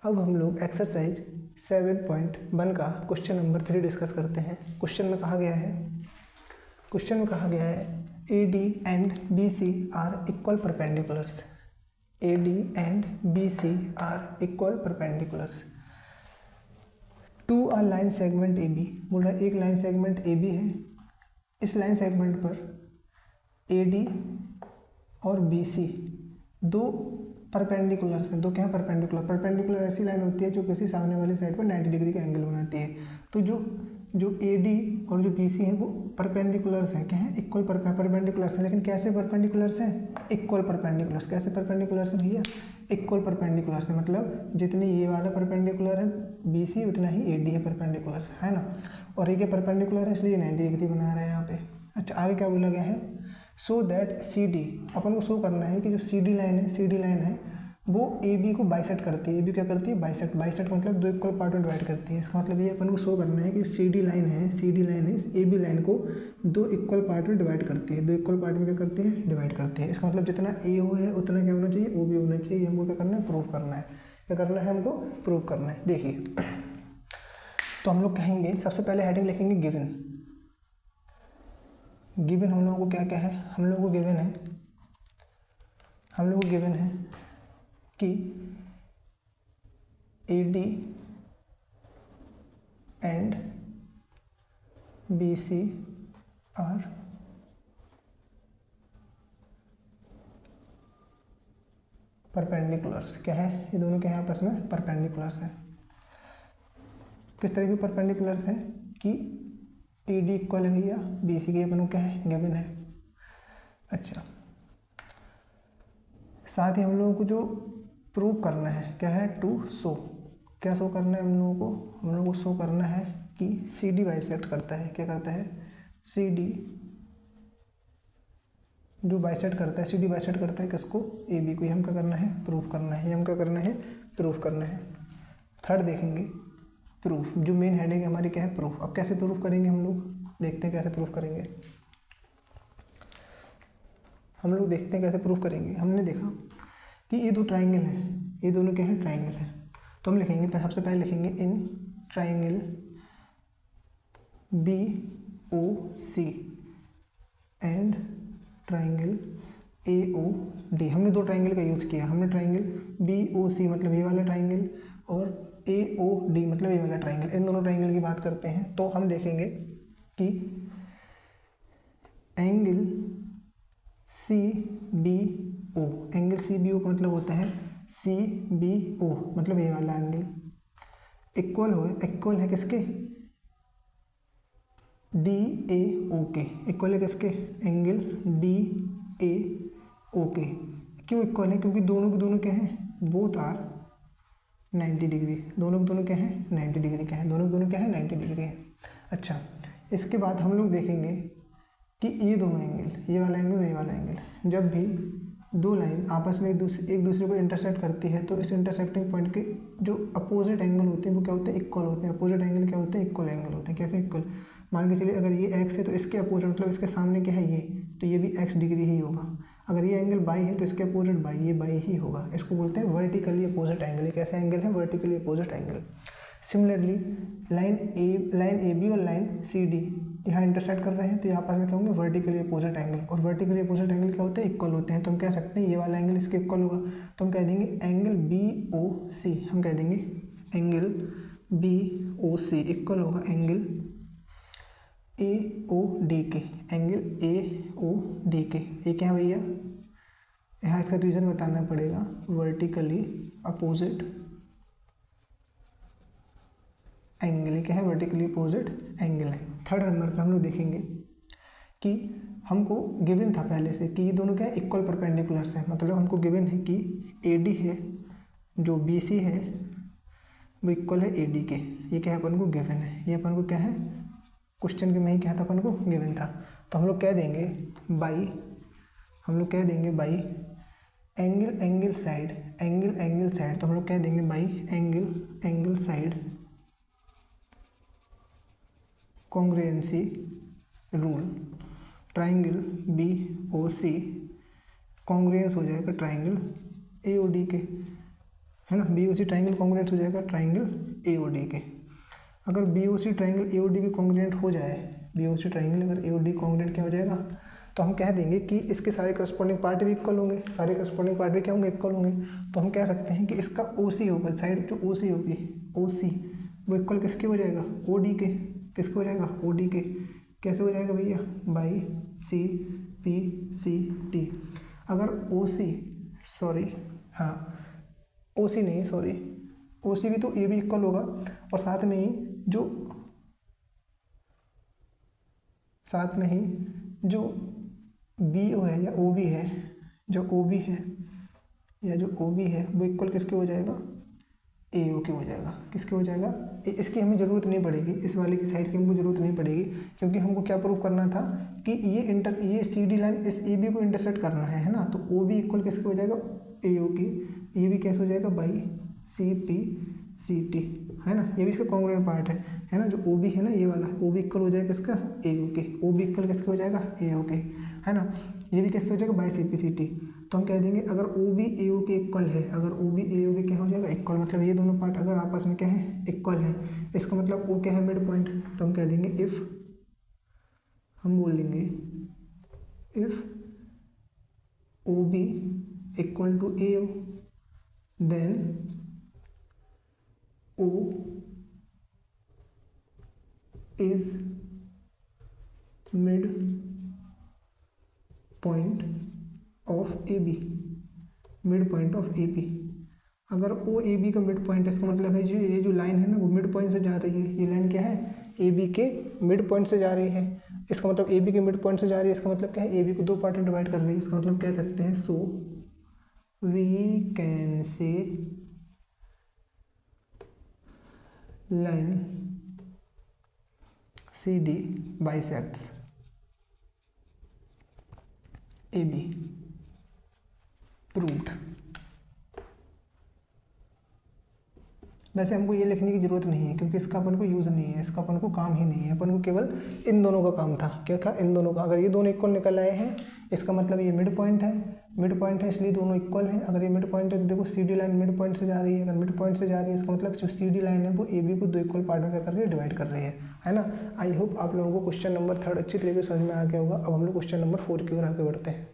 अब हम लोग एक्सरसाइज 7.1 का क्वेश्चन नंबर 3 डिस्कस करते हैं। क्वेश्चन में कहा गया है A D and B C are equal perpendiculars. A D and B C are equal perpendiculars to a line segment A B. बोल रहा है एक लाइन सेगमेंट ए बी है, इस लाइन सेगमेंट पर ए डी और बी सी दो perpendiculars हैं। दो क्या है? परपेंडिकुलर ऐसी लाइन होती है जो किसी सामने वाली साइड पर 90 डिग्री का एंगल बनाती है। तो जो ए डी और जो बी सी है वो परपेंडिकुलर्स हैं। क्या है? इक्वल परपेंडिकुलर्स हैं। लेकिन कैसे परपेंडिकुलर्स हैं? Equal perpendiculars. कैसे परपेंडिकुलर्स हैं भैया? इक्वल परपेंडिकुलर्स है, मतलब जितनी ये वाला परपेंडिकुलर है बी सी उतना ही ए डी है परपेंडिकुलर्स, है ना। और ये क्या परपेंडिकुलर है इसलिए 90 डिग्री बना रहे हैं यहाँ पे। अच्छा, आगे क्या बोला गया है? सो दैट सी डी, अपन को शो करना है कि जो सी डी लाइन है वो ए बी को बाइसेक्ट करती है। ए बी क्या करती है? बाइसेक्ट मतलब दो इक्वल पार्ट में डिवाइड करती है। इसका मतलब ये अपन को शो करना है कि सी डी लाइन है इस ए बी लाइन को दो इक्वल पार्ट में डिवाइड करती है। दो इक्वल पार्ट में क्या करती है? डिवाइड करती है। इसका मतलब जितना ए ओ है उतना क्या होना चाहिए? ओ बी होना चाहिए। हमको क्या करना है? प्रूव करना है। क्या करना है? हमको प्रूव करना है। देखिए, तो हम लोग कहेंगे सबसे पहले हेडिंग लिखेंगे गिवन हम लोगों को क्या है? हम लोगों को गिवन है कि A D and B C are perpendiculars. क्या है? ये दोनों क्या है? आपस में परपेंडिकुलर्स हैं। किस तरह के परपेंडिकुलर्स हैं कि ए डी इक्वल है भैया बी सी के, अपन को क्या है? गिवन है। अच्छा, साथ ही हम लोगों को जो प्रूव करना है क्या है? To show. क्या शो करना है हम लोगों को? हम लोगों को शो करना है कि सी डी बाइसेक्ट करता है। क्या करता है? सी डी जो बाइसेक्ट करता है, सी डी बाइसेक्ट करता है किसको? ए बी को। ये हम क्या करना है? प्रूव करना है। ये हम क्या करना है? प्रूव करना है। थर्ड देखेंगे प्रूफ। जो मेन हेडिंग है हमारी क्या है? प्रूफ। अब कैसे प्रूफ करेंगे हम लोग? देखते हैं कैसे प्रूफ करेंगे। कैसे प्रूफ करेंगे। हमने देखा कि ये दो ट्राइंगल हैं, ये दोनों क्या है? ट्राइंगल है। तो हम लिखेंगे, सबसे पहले लिखेंगे in triangle B O C and triangle A O D. हमने दो ट्राइंगल का यूज़ किया। हमने ट्राइंगल बी ओ सी मतलब ये वाला ट्राइंगल और ए ओ डी मतलब ये वाला ट्राइंगल, इन दोनों ट्राइंगल की बात करते हैं। तो हम देखेंगे कि angle C B O, angle C B O का मतलब होता है सी बी ओ मतलब ये वाला एंगल इक्वल है किसके? डी ए ओ के। इक्वल है किसके? एंगल डी ए ओ के। क्यों इक्वल है? क्योंकि दोनों क्या है? Both are 90 degree. दोनों क्या है? 90 डिग्री का है। दोनों क्या है? 90 डिग्री है। अच्छा, इसके बाद हम लोग देखेंगे कि ये दोनों एंगल, ये वाला एंगल और ये वाला एंगल, जब भी दो लाइन आपस में एक दूसरे को इंटरसेक्ट करती है तो इस इंटरसेक्टिंग पॉइंट के जो अपोजिट एंगल होते हैं वो क्या होते हैं? इक्वल होते हैं। अपोजिट एंगल क्या होते हैं? इक्वल एंगल होते हैं। कैसे इक्वल? मान के चलिए अगर ये एक्स है तो इसके अपोजिट मतलब इसके सामने क्या है? ये, तो ये भी एक्स डिग्री ही होगा। अगर ये एंगल बाई है तो इसके अपोजिट बाई, ये बाई ही होगा। इसको बोलते हैं वर्टिकली अपोजिट एंगल। ये कैसा एंगल है? Vertically opposite angle. Similarly line A B और लाइन सी डी यहाँ इंटरसेक्ट कर रहे हैं तो यहाँ पर में क्या होंगे? Vertically opposite angle. और वर्टिकली अपोजिट एंगल क्या होते हैं? इक्वल होते हैं। तो हम कह सकते हैं ये वाला एंगल इसके इक्वल होगा। तो हम कह देंगे एंगल बी ओ सी, हम कह देंगे एंगल बी ओ सी इक्वल होगा एंगल ए ओ डी के। एंगल ए ओ डी के ये क्या है भैया? यहाँ इसका रीज़न बताना पड़ेगा। वर्टिकली अपोजिट एंगल क्या है? वर्टिकली अपोजिट एंगल है। थर्ड नंबर पे हम लोग देखेंगे कि हमको गिवन था पहले से कि ये दोनों क्या है? इक्वल परपेंडिकुलर्स हैं। मतलब हमको गिवन है कि ए डी है जो बी सी है वो इक्वल है ए डी के। ये क्या है? अपन को गिवन है। ये अपन को क्या है? क्वेश्चन के में ही क्या था? अपन को गिवन था। तो हम लोग कह देंगे बाई एंगल साइड। तो हम लोग कह देंगे by angle side congruency rule. Triangle B O C congruence हो जाएगा ट्राइंगल ए ओ डी के, है ना। B O C triangle congruent हो जाएगा ट्राइंगल ए ओ डी के। अगर B O C triangle A O D के कॉन्ग्रुएंट हो जाए, बी ओ सी ट्राइंगल अगर ए ओ डी कॉन्ग्रुएंट क्या हो जाएगा, तो हम कह देंगे कि इसके सारे करस्पॉन्डिंग पार्ट भी इक्वल होंगे, सारे करस्पॉन्डिंग पार्ट भी क्या होंगे, इक्वल होंगे। तो हम कह सकते हैं कि इसका ओ सी होगा, साइड जो ओ सी होगी, ओ सी वो इक्वल किसके हो जाएगा, ओ डी के। किसके हो जाएगा, ओ डी के। कैसे हो जाएगा भैया, by C P C T. अगर ओ सी, सॉरी हाँ ओ सी नहीं, सॉरी ओ सी भी तो ए भी इक्वल होगा, और साथ में ही जो बी ओ है या ओ बी है, जो ओ बी है या जो ओ बी है वो इक्वल किसके हो जाएगा, ए ओ के हो जाएगा। किसके हो जाएगा, इसकी हमें ज़रूरत नहीं पड़ेगी, इस वाले की साइड की हमको ज़रूरत नहीं पड़ेगी, क्योंकि हमको क्या प्रूव करना था कि ये सी डी लाइन इस ए बी को इंटरसेक्ट करना है ना। तो ओ बी इक्वल किसके हो जाएगा, ए ओ की। ये भी कैसे हो जाएगा, by C P C T, है ना। ये भी इसका कॉन्ग्रुएंट पार्ट है ना। जो ओ बी है ना, ये वाला ओ बी इक्वल हो जाएगा इसका ए ओ के। ओ बी इक्वल किसके हो जाएगा, ए ओ के, है ना। ये भी किससे हो जाएगा, by C P C T. तो हम कह देंगे अगर ओ बी ए ओ के इक्वल है, अगर ओ बी ए ओ के क्या हो जाएगा, इक्वल, मतलब ये दोनों पार्ट अगर आपस में क्या है, इक्वल है, इसका मतलब ओ क्या है, मिड पॉइंट। तो हम कह देंगे इफ़, हम बोल देंगे if O B equal to A O, then O is mid point of AB, mid point of A B. अगर ओ ए बी का मिड पॉइंट है, इसका मतलब है ये जो लाइन है ना वो मिड पॉइंट से जा रही है। ये लाइन क्या है, ए बी के मिड पॉइंट से जा रही है। इसका मतलब ए बी के मिड पॉइंट से जा रही है, इसका मतलब क्या है, ए बी को दो पार्ट में डिवाइड कर रही है। इसका मतलब कह सकते हैं, so we can say line CD bisects AB, proved। वैसे हमको ये लिखने की ज़रूरत नहीं है, क्योंकि इसका अपन को यूज़ नहीं है, इसका अपन को काम ही नहीं है। अपन को केवल इन दोनों का काम था। क्या था, इन दोनों का। अगर ये दोनों इक्वल निकल आए हैं, इसका मतलब ये मिड पॉइंट है, मिड पॉइंट है इसलिए दोनों इक्वल हैं। अगर ये मिड पॉइंट है तो देखो C D line mid point से जा रही है। अगर मिड पॉइंट से जा रही है, इसका मतलब जो सी डी लाइन है वो ए बी को दो इक्वल पार्ट में क्या कर रही है, डिवाइड कर रही है ना। आई होप आप लोगों को क्वेश्चन नंबर 3 अच्छी तरीके से समझ में आ गया होगा। अब हम लोग क्वेश्चन नंबर 4 की ओर आगे बढ़ते हैं।